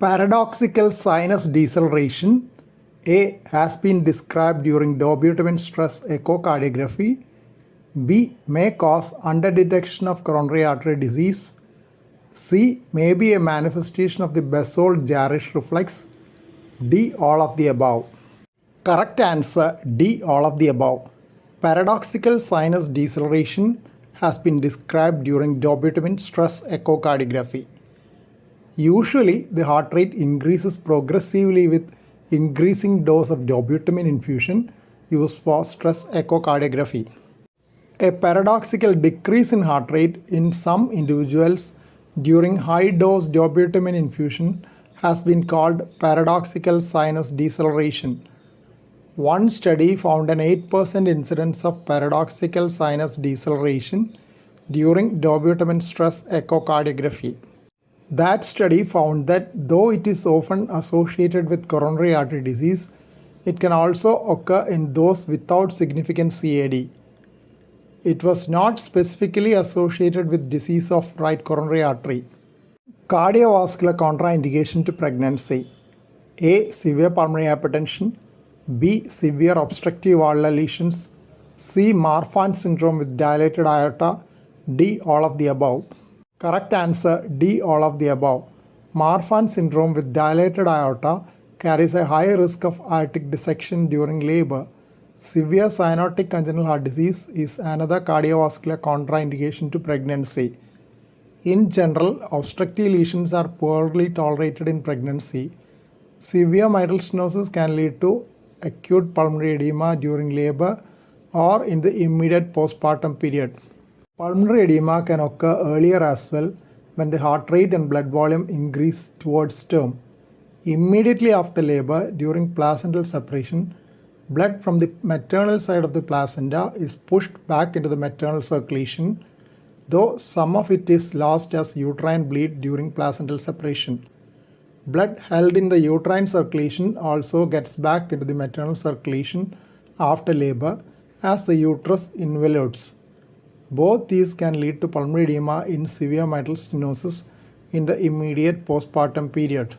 Paradoxical sinus deceleration A has been described during dobutamine stress echocardiography. B may cause underdetection of coronary artery disease. C may be a manifestation of the Basol-Jarisch reflex. D all of the above. Correct answer D all of the above. Paradoxical sinus deceleration has been described during dobutamine stress echocardiography. Usually, the heart rate increases progressively with increasing dose of dobutamine infusion used for stress echocardiography. A paradoxical decrease in heart rate in some individuals during high-dose dobutamine infusion has been called paradoxical sinus deceleration. One study found an 8% incidence of paradoxical sinus deceleration during dobutamine stress echocardiography. That study found that though it is often associated with coronary artery disease, it can also occur in those without significant CAD. It was not specifically associated with disease of right coronary artery. Cardiovascular contraindication to pregnancy. A. Severe pulmonary hypertension. B. Severe obstructive valvular lesions. C. Marfan syndrome with dilated aorta. D. All of the above. Correct answer D all of the above. Marfan syndrome with dilated aorta carries a high risk of aortic dissection during labor. Severe cyanotic congenital heart disease is another cardiovascular contraindication to pregnancy. In general, obstructive lesions are poorly tolerated in pregnancy. Severe mitral stenosis can lead to acute pulmonary edema during labor or in the immediate postpartum period. Pulmonary edema can occur earlier as well when the heart rate and blood volume increase towards term. Immediately after labor, during placental separation, blood from the maternal side of the placenta is pushed back into the maternal circulation, though some of it is lost as uterine bleed during placental separation. Blood held in the uterine circulation also gets back into the maternal circulation after labor as the uterus involutes. Both these can lead to pulmonary edema in severe mitral stenosis in the immediate postpartum period.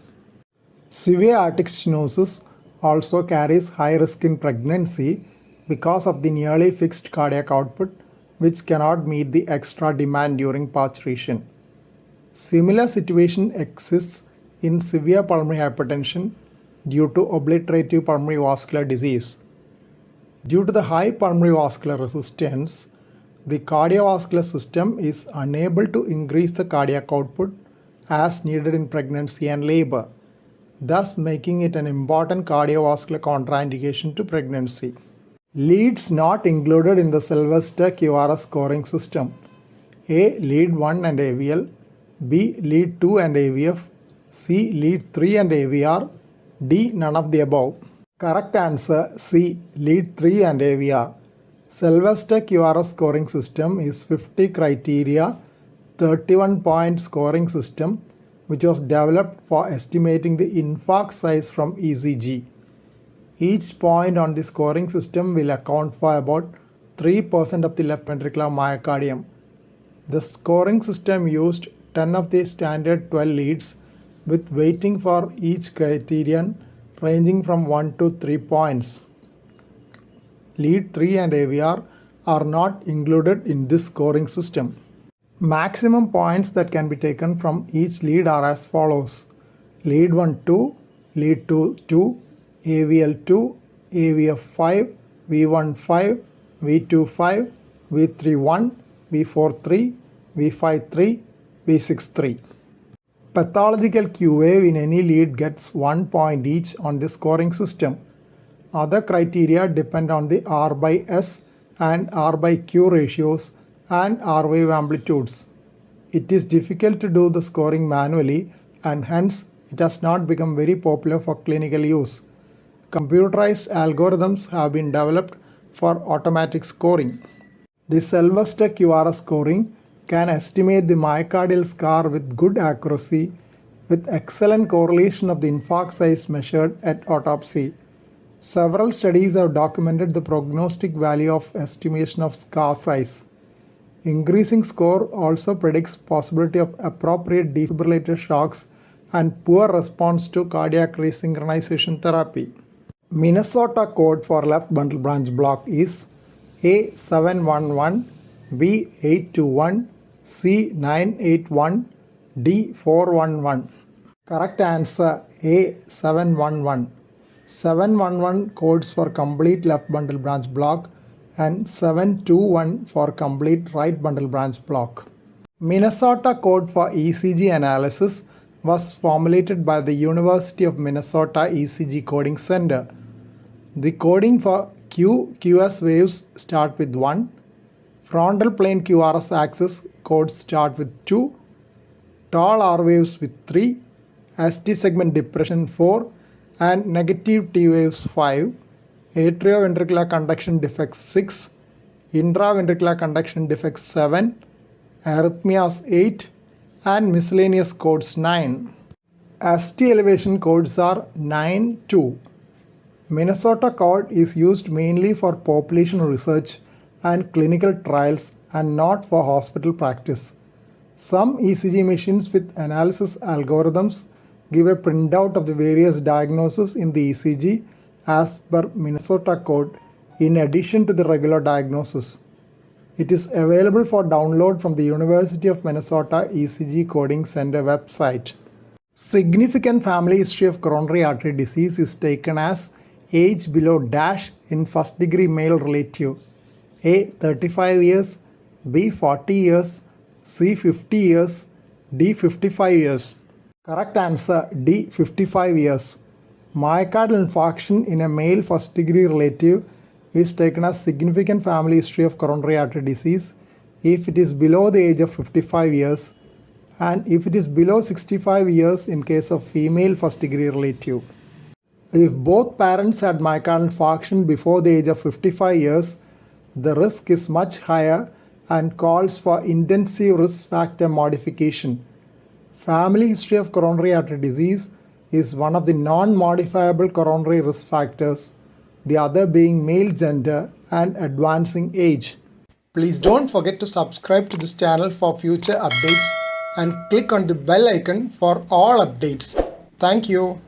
Severe aortic stenosis also carries high risk in pregnancy because of the nearly fixed cardiac output, which cannot meet the extra demand during parturition. Similar situation exists in severe pulmonary hypertension due to obliterative pulmonary vascular disease. Due to the high pulmonary vascular resistance, the cardiovascular system is unable to increase the cardiac output as needed in pregnancy and labor, thus making it an important cardiovascular contraindication to pregnancy. Leads not included in the Selvester QRS scoring system. A. Lead 1 and AVL. B. Lead 2 and AVF. C. Lead 3 and AVR. D. None of the above. Correct answer C. Lead 3 and AVR. Selvester QRS scoring system is 50 criteria, 31-point scoring system which was developed for estimating the infarct size from ECG. Each point on the scoring system will account for about 3% of the left ventricular myocardium. The scoring system used 10 of the standard 12 leads with weighting for each criterion ranging from 1 to 3 points. Lead 3 and AVR are not included in this scoring system. Maximum points that can be taken from each lead are as follows: Lead 1 2, Lead 2 2, AVL 2, AVF 5, V1 5, V2 5, V3 1, V4 3, V5 3, V6 3. Pathological Q wave in any lead gets 1 point each on the scoring system. Other criteria depend on the R by S and R by Q ratios and R wave amplitudes. It is difficult to do the scoring manually and hence it has not become very popular for clinical use. Computerized algorithms have been developed for automatic scoring. The Selvester QRS scoring can estimate the myocardial scar with good accuracy with excellent correlation of the infarct size measured at autopsy. Several studies have documented the prognostic value of estimation of scar size. Increasing score also predicts possibility of appropriate defibrillator shocks and poor response to cardiac resynchronization therapy. Minnesota code for left bundle branch block is A711, B821, C981, D411. Correct answer A711. 711 codes for complete left bundle branch block and 721 for complete right bundle branch block. Minnesota code for ECG analysis was formulated by the University of Minnesota ECG Coding Center. The coding for QRS waves start with 1, frontal plane QRS axis codes start with 2, tall R waves with 3, ST segment depression 4, and negative T waves 5, atrioventricular conduction defects 6, intraventricular conduction defects 7, arrhythmias 8, and miscellaneous codes 9. ST elevation codes are 9, 2. Minnesota code is used mainly for population research and clinical trials and not for hospital practice. Some ECG machines with analysis algorithms give a printout of the various diagnoses in the ECG as per Minnesota code in addition to the regular diagnosis. It is available for download from the University of Minnesota ECG Coding Center website. Significant family history of coronary artery disease is taken as age below dash in first degree male relative. A 35 years, B 40 years, C 50 years, D 55 years. Correct answer D 55 years. Myocardial infarction in a male first degree relative is taken as significant family history of coronary artery disease if it is below the age of 55 years and if it is below 65 years in case of female first degree relative. If both parents had myocardial infarction before the age of 55 years, the risk is much higher and calls for intensive risk factor modification. Family history of coronary artery disease is one of the non-modifiable coronary risk factors, the other being male gender and advancing age. Please don't forget to subscribe to this channel for future updates and click on the bell icon for all updates. Thank you.